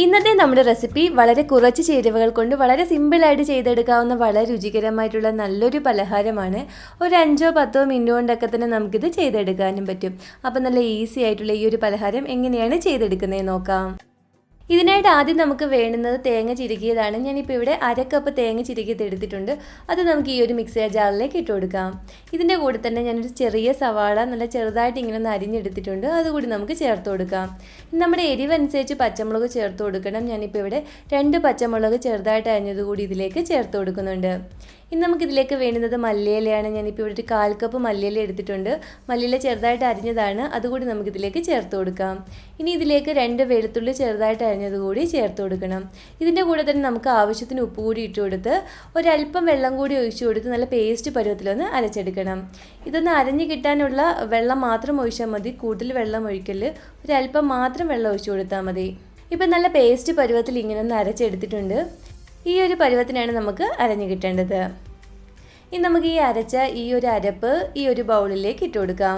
ഇന്നത്തെ നമ്മുടെ റെസിപ്പി വളരെ കുറച്ച് ചേരുവകൾ കൊണ്ട് വളരെ സിമ്പിളായിട്ട് ചെയ്തെടുക്കാവുന്ന വളരെ രുചികരമായിട്ടുള്ള നല്ലൊരു പലഹാരമാണ്. ഒരു 5-10 മിനിറ്റ് കൊണ്ടൊക്കെ തന്നെ നമുക്കിത് ചെയ്തെടുക്കാനും പറ്റും. അപ്പോൾ നല്ല ഈസി ആയിട്ടുള്ള ഈ ഒരു പലഹാരം എങ്ങനെയാണ് ചെയ്തെടുക്കുന്നത് നോക്കാം. ഇതിനായിട്ട് ആദ്യം നമുക്ക് വേണ്ടുന്നത് തേങ്ങ ചിരകിയതാണ്. ഞാനിപ്പോൾ ഇവിടെ 1/2 കപ്പ് തേങ്ങ ചിരകിയത് എടുത്തിട്ടുണ്ട്. അത് നമുക്ക് ഈ ഒരു മിക്സർ ജാറിലേക്ക് ഇട്ട് കൊടുക്കാം. ഇതിൻ്റെ കൂടെ തന്നെ ഞാനൊരു ചെറിയ സവാള നല്ല ചെറുതായിട്ട് ഇങ്ങനെ ഒന്ന് അരിഞ്ഞെടുത്തിട്ടുണ്ട്. അതുകൂടി നമുക്ക് ചേർത്ത് കൊടുക്കാം. നമ്മുടെ എരിവനുസരിച്ച് പച്ചമുളക് ചേർത്ത് കൊടുക്കണം. ഞാനിപ്പോൾ ഇവിടെ 2 പച്ചമുളക് ചെറുതായിട്ട് അരിഞ്ഞതുകൂടി ഇതിലേക്ക് ചേർത്ത് കൊടുക്കുന്നുണ്ട്. ഇനി നമുക്കിതിലേക്ക് വേണ്ടുന്നത് മല്ലിയിലയാണ്. ഞാനിപ്പോൾ ഇവിടെ ഒരു 1/4 കപ്പ് മല്ലിയില എടുത്തിട്ടുണ്ട്. മല്ലിയില ചെറുതായിട്ട് അരിഞ്ഞതാണ്. അതുകൂടി നമുക്കിതിലേക്ക് ചേർത്ത് കൊടുക്കാം. ഇനി ഇതിലേക്ക് 2 വെളുത്തുള്ളി ചെറുതായിട്ട് അരിഞ്ഞതുകൂടി ചേർത്ത് കൊടുക്കണം. ഇതിൻ്റെ കൂടെ തന്നെ നമുക്ക് ആവശ്യത്തിന് ഉപ്പ് കൂടി ഇട്ട് കൊടുത്ത് ഒരല്പം വെള്ളം കൂടി ഒഴിച്ചു കൊടുത്ത് നല്ല പേസ്റ്റ് പരുവത്തിലൊന്ന് അരച്ചെടുക്കണം. ഇതൊന്ന് അരഞ്ഞ് കിട്ടാനുള്ള വെള്ളം മാത്രം ഒഴിച്ചാൽ മതി. കൂടുതൽ വെള്ളം ഒഴിക്കല്, ഒരല്പം മാത്രം വെള്ളം ഒഴിച്ചു കൊടുത്താൽ മതി. ഇപ്പം നല്ല പേസ്റ്റ് പരുവത്തിൽ ഇങ്ങനെ ഒന്ന് അരച്ചെടുത്തിട്ടുണ്ട്. ഈ ഒരു പരുവത്തിനാണ് നമുക്ക് അരഞ്ഞു കിട്ടേണ്ടത്. ഇനി നമുക്ക് ഈ അരച്ച ഈ ഒരു അരപ്പ് ഈ ഒരു ബൗളിലേക്ക് ഇട്ട് കൊടുക്കാം.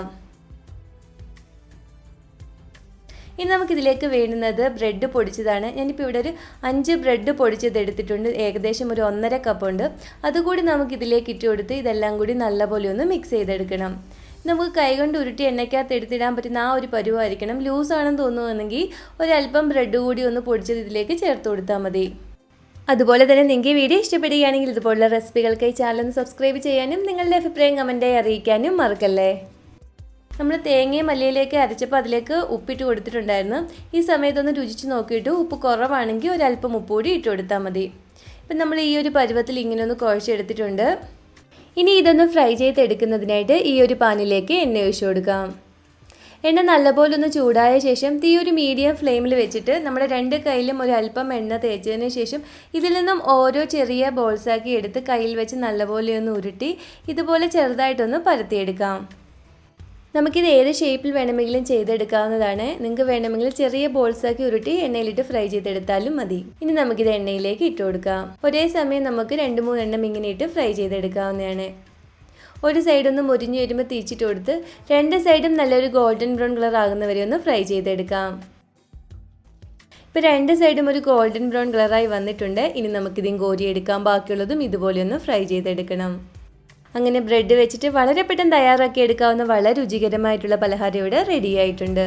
ഇനി നമുക്കിതിലേക്ക് വേണ്ടുന്നത് ബ്രെഡ് പൊടിച്ചതാണ്. ഞാനിപ്പോൾ ഇവിടെ ഒരു 5 ബ്രെഡ് പൊടിച്ചത് എടുത്തിട്ടുണ്ട്. ഏകദേശം ഒരു 1.5 കപ്പ് ഉണ്ട്. അതുകൂടി നമുക്കിതിലേക്ക് ഇട്ട് കൊടുത്ത് ഇതെല്ലാം കൂടി നല്ലപോലെ ഒന്ന് മിക്സ് ചെയ്തെടുക്കണം. നമുക്ക് കൈകൊണ്ട് ഉരുട്ടി എണ്ണയ്ക്കകത്ത് എടുത്തിടാൻ പറ്റുന്ന ആ ഒരു പരുവമായിരിക്കണം. ലൂസാണെന്ന് തോന്നുകയാണെങ്കിൽ ഒരല്പം ബ്രെഡ് കൂടി ഒന്ന് പൊടിച്ചത് ഇതിലേക്ക് ചേർത്ത് കൊടുത്താൽ മതി. അതുപോലെ തന്നെ നിങ്ങൾക്ക് ഈ വീഡിയോ ഇഷ്ടപ്പെടുകയാണെങ്കിൽ ഇതുപോലുള്ള റെസിപ്പികൾക്കായി ചാനൽ ഒന്ന് സബ്സ്ക്രൈബ് ചെയ്യാനും നിങ്ങളുടെ അഭിപ്രായം കമൻറ്റായി അറിയിക്കാനും മറക്കല്ലേ. നമ്മൾ തേങ്ങയും മല്ലിയിലേക്ക് അരച്ചപ്പോൾ അതിലേക്ക് ഉപ്പിട്ട് കൊടുത്തിട്ടുണ്ടായിരുന്നു. ഈ സമയത്തൊന്ന് രുചിച്ച് നോക്കിയിട്ട് ഉപ്പ് കുറവാണെങ്കിൽ ഒരല്പം ഉപ്പ് കൂടി ഇട്ട് കൊടുത്താൽ മതി. ഇപ്പം നമ്മൾ ഈ ഒരു പരുവത്തിൽ ഇങ്ങനെ ഒന്ന് കുഴച്ചെടുത്തിട്ടുണ്ട്. ഇനി ഇതൊന്ന് ഫ്രൈ ചെയ്തെടുക്കുന്നതിനായിട്ട് ഈ ഒരു പാനിലേക്ക് എണ്ണ ഒഴിച്ചു കൊടുക്കാം. എണ്ണ നല്ലപോലെ ഒന്ന് ചൂടായ ശേഷം തീ ഒരു മീഡിയം ഫ്ലെയിമിൽ വെച്ചിട്ട് നമ്മുടെ 2 കൈയിലും ഒരു അല്പം എണ്ണ തേച്ചതിന് ശേഷം ഇതിൽ നിന്നും ഓരോ ചെറിയ ബോൾസാക്കി എടുത്ത് കയ്യിൽ വെച്ച് നല്ലപോലെ ഒന്ന് ഉരുട്ടി ഇതുപോലെ ചെറുതായിട്ടൊന്ന് പരത്തിയെടുക്കാം. നമുക്കിത് ഏത് ഷേപ്പിൽ വേണമെങ്കിലും ചെയ്തെടുക്കാവുന്നതാണ്. നിങ്ങൾക്ക് വേണമെങ്കിൽ ചെറിയ ബോൾസാക്കി ഉരുട്ടി എണ്ണയിലിട്ട് ഫ്രൈ ചെയ്തെടുത്താലും മതി. ഇനി നമുക്കിത് എണ്ണയിലേക്ക് ഇട്ട് കൊടുക്കാം. ഒരേ സമയം നമുക്ക് 2-3 എണ്ണം ഇങ്ങനെ ഇട്ട് ഫ്രൈ ചെയ്തെടുക്കാവുന്നതാണ്. ഒരു സൈഡൊന്ന് മുരിഞ്ഞ് വരുമ്പോൾ തിരിച്ചിട്ട് കൊടുത്ത് 2 സൈഡും നല്ലൊരു ഗോൾഡൻ ബ്രൗൺ കളർ ആകുന്നവരെ ഒന്ന് ഫ്രൈ ചെയ്തെടുക്കാം. ഇപ്പോൾ 2 സൈഡും ഒരു ഗോൾഡൻ ബ്രൗൺ കളറായി വന്നിട്ടുണ്ട്. ഇനി നമുക്കിതും കോരിയെടുക്കാം. ബാക്കിയുള്ളതും ഇതുപോലെ ഒന്ന് ഫ്രൈ ചെയ്തെടുക്കണം. അങ്ങനെ ബ്രെഡ് വെച്ചിട്ട് വളരെ പെട്ടെന്ന് തയ്യാറാക്കി എടുക്കാവുന്ന വളരെ രുചികരമായിട്ടുള്ള പലഹാരം ഇവിടെ റെഡി ആയിട്ടുണ്ട്.